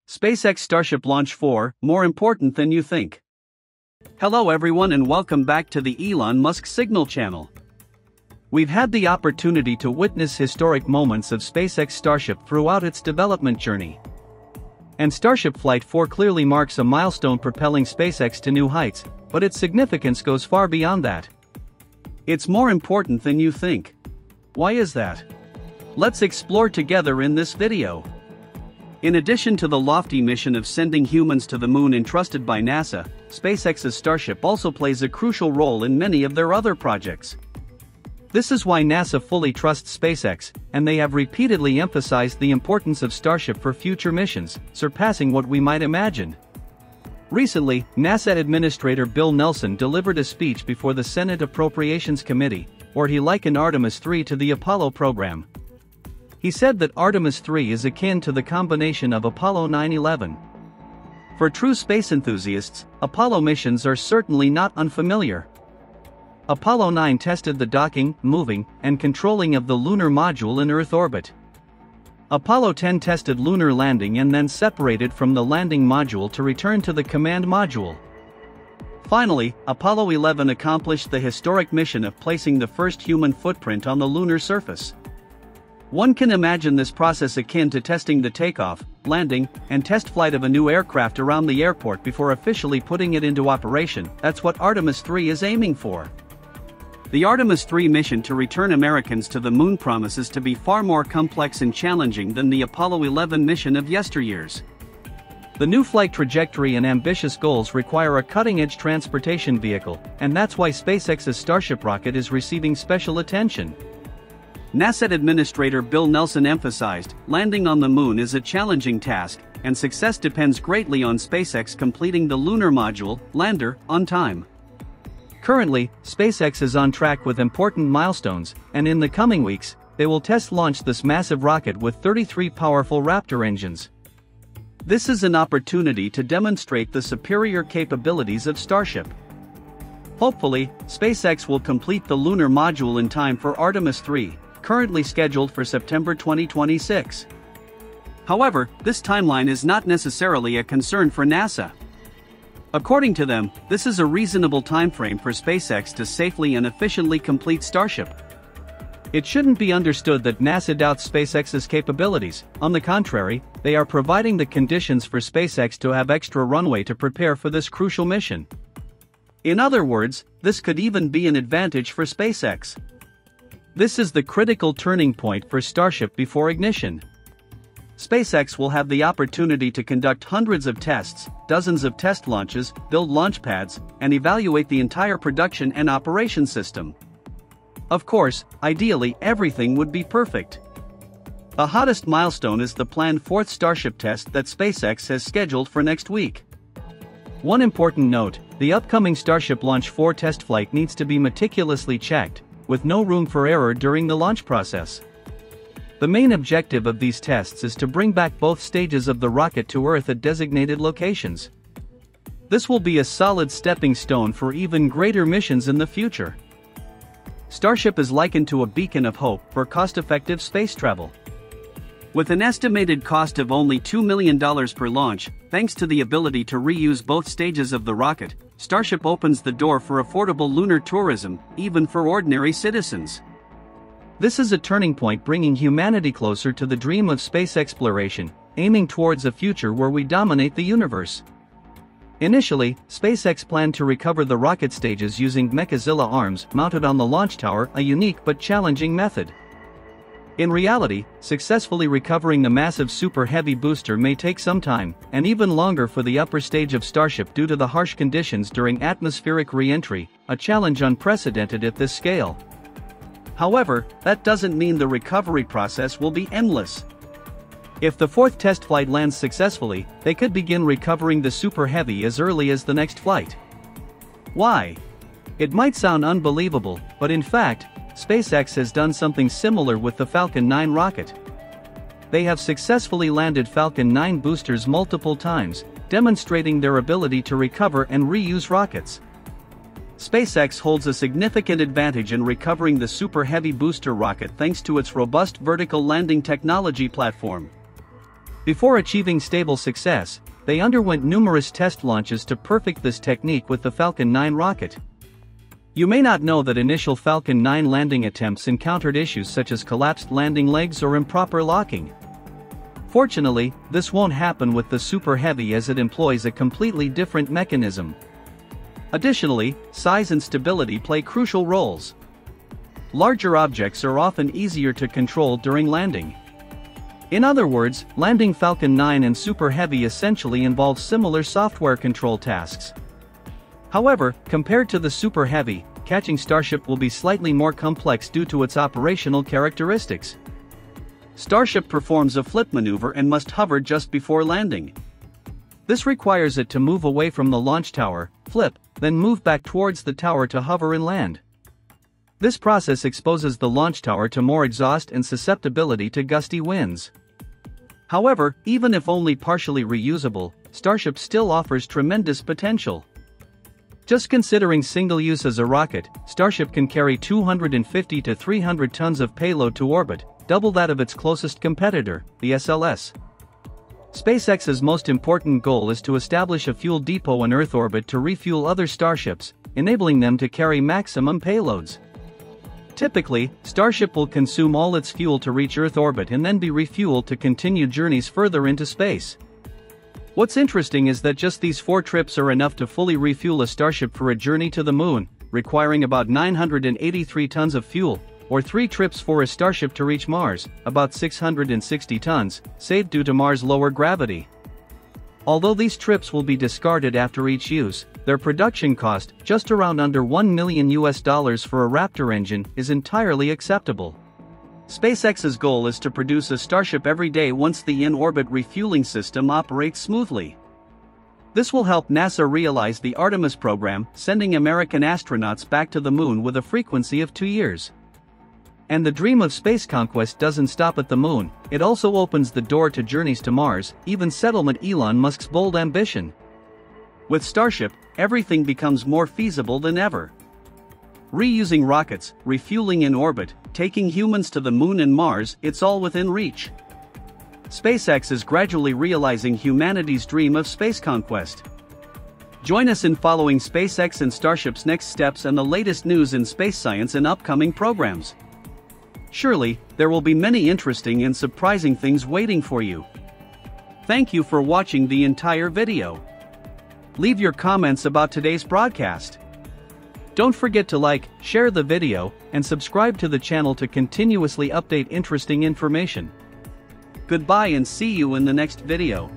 SpaceX Starship Launch 4, more important than you think. Hello everyone and welcome back to the Elon Musk Signal channel. We've had the opportunity to witness historic moments of SpaceX Starship throughout its development journey. And Starship Flight 4 clearly marks a milestone propelling SpaceX to new heights, but its significance goes far beyond that. It's more important than you think. Why is that? Let's explore together in this video. In addition to the lofty mission of sending humans to the moon entrusted by NASA, SpaceX's Starship also plays a crucial role in many of their other projects. This is why NASA fully trusts SpaceX, and they have repeatedly emphasized the importance of Starship for future missions, surpassing what we might imagine. Recently, NASA Administrator Bill Nelson delivered a speech before the Senate Appropriations Committee, where he likened Artemis 3 to the Apollo program. He said that Artemis 3 is akin to the combination of Apollo 9/11. For true space enthusiasts, Apollo missions are certainly not unfamiliar. Apollo 9 tested the docking, moving, and controlling of the lunar module in Earth orbit. Apollo 10 tested lunar landing and then separated from the landing module to return to the command module. Finally, Apollo 11 accomplished the historic mission of placing the first human footprint on the lunar surface. One can imagine this process akin to testing the takeoff, landing, and test flight of a new aircraft around the airport before officially putting it into operation. That's what Artemis 3 is aiming for. The Artemis 3 mission to return Americans to the moon promises to be far more complex and challenging than the Apollo 11 mission of yesteryears. The new flight trajectory and ambitious goals require a cutting-edge transportation vehicle, and that's why SpaceX's Starship rocket is receiving special attention. NASA Administrator Bill Nelson emphasized, landing on the moon is a challenging task, and success depends greatly on SpaceX completing the lunar module, lander, on time. Currently, SpaceX is on track with important milestones, and in the coming weeks, they will test launch this massive rocket with 33 powerful Raptor engines. This is an opportunity to demonstrate the superior capabilities of Starship. Hopefully, SpaceX will complete the lunar module in time for Artemis 3, currently scheduled for September 2026. However, this timeline is not necessarily a concern for NASA. According to them, this is a reasonable timeframe for SpaceX to safely and efficiently complete Starship. It shouldn't be understood that NASA doubts SpaceX's capabilities. On the contrary, they are providing the conditions for SpaceX to have extra runway to prepare for this crucial mission. In other words, this could even be an advantage for SpaceX. This is the critical turning point for Starship before ignition. SpaceX will have the opportunity to conduct hundreds of tests, dozens of test launches, build launch pads, and evaluate the entire production and operation system. Of course, ideally everything would be perfect. The hottest milestone is the planned fourth Starship test that SpaceX has scheduled for next week. One important note, the upcoming Starship Launch 4 test flight needs to be meticulously checked, with no room for error during the launch process. The main objective of these tests is to bring back both stages of the rocket to Earth at designated locations. This will be a solid stepping stone for even greater missions in the future. Starship is likened to a beacon of hope for cost-effective space travel. With an estimated cost of only $2 million per launch, thanks to the ability to reuse both stages of the rocket, Starship opens the door for affordable lunar tourism, even for ordinary citizens. This is a turning point bringing humanity closer to the dream of space exploration, aiming towards a future where we dominate the universe. Initially, SpaceX planned to recover the rocket stages using Mechazilla arms mounted on the launch tower, a unique but challenging method. In reality, successfully recovering the massive Super Heavy booster may take some time, and even longer for the upper stage of Starship due to the harsh conditions during atmospheric re-entry, a challenge unprecedented at this scale. However, that doesn't mean the recovery process will be endless. If the fourth test flight lands successfully, they could begin recovering the Super Heavy as early as the next flight. Why? It might sound unbelievable, but in fact, SpaceX has done something similar with the Falcon 9 rocket. They have successfully landed Falcon 9 boosters multiple times, demonstrating their ability to recover and reuse rockets. SpaceX holds a significant advantage in recovering the Super Heavy booster rocket thanks to its robust vertical landing technology platform. Before achieving stable success, they underwent numerous test launches to perfect this technique with the Falcon 9 rocket. You may not know that initial Falcon 9 landing attempts encountered issues such as collapsed landing legs or improper locking. Fortunately, this won't happen with the Super Heavy as it employs a completely different mechanism. Additionally, size and stability play crucial roles. Larger objects are often easier to control during landing. In other words, landing Falcon 9 and Super Heavy essentially involves similar software control tasks. However, compared to the Super Heavy, catching Starship will be slightly more complex due to its operational characteristics. Starship performs a flip maneuver and must hover just before landing. This requires it to move away from the launch tower, flip, then move back towards the tower to hover and land. This process exposes the launch tower to more exhaust and susceptibility to gusty winds. However, even if only partially reusable, Starship still offers tremendous potential. Just considering single use as a rocket, Starship can carry 250 to 300 tons of payload to orbit, double that of its closest competitor, the SLS. SpaceX's most important goal is to establish a fuel depot in Earth orbit to refuel other Starships, enabling them to carry maximum payloads. Typically, Starship will consume all its fuel to reach Earth orbit and then be refueled to continue journeys further into space. What's interesting is that just these 4 trips are enough to fully refuel a Starship for a journey to the Moon, requiring about 983 tons of fuel, or 3 trips for a Starship to reach Mars, about 660 tons, saved due to Mars' lower gravity. Although these trips will be discarded after each use, their production cost, just around under $1 million for a Raptor engine, is entirely acceptable. SpaceX's goal is to produce a Starship every day once the in-orbit refueling system operates smoothly. This will help NASA realize the Artemis program, sending American astronauts back to the Moon with a frequency of 2 years. And the dream of space conquest doesn't stop at the Moon, it also opens the door to journeys to Mars, even settlement Elon Musk's bold ambition. With Starship, everything becomes more feasible than ever. Reusing rockets, refueling in orbit, taking humans to the Moon and Mars, it's all within reach. SpaceX is gradually realizing humanity's dream of space conquest. Join us in following SpaceX and Starship's next steps and the latest news in space science and upcoming programs. Surely, there will be many interesting and surprising things waiting for you. Thank you for watching the entire video. Leave your comments about today's broadcast. Don't forget to like, share the video, and subscribe to the channel to continuously update interesting information. Goodbye and see you in the next video.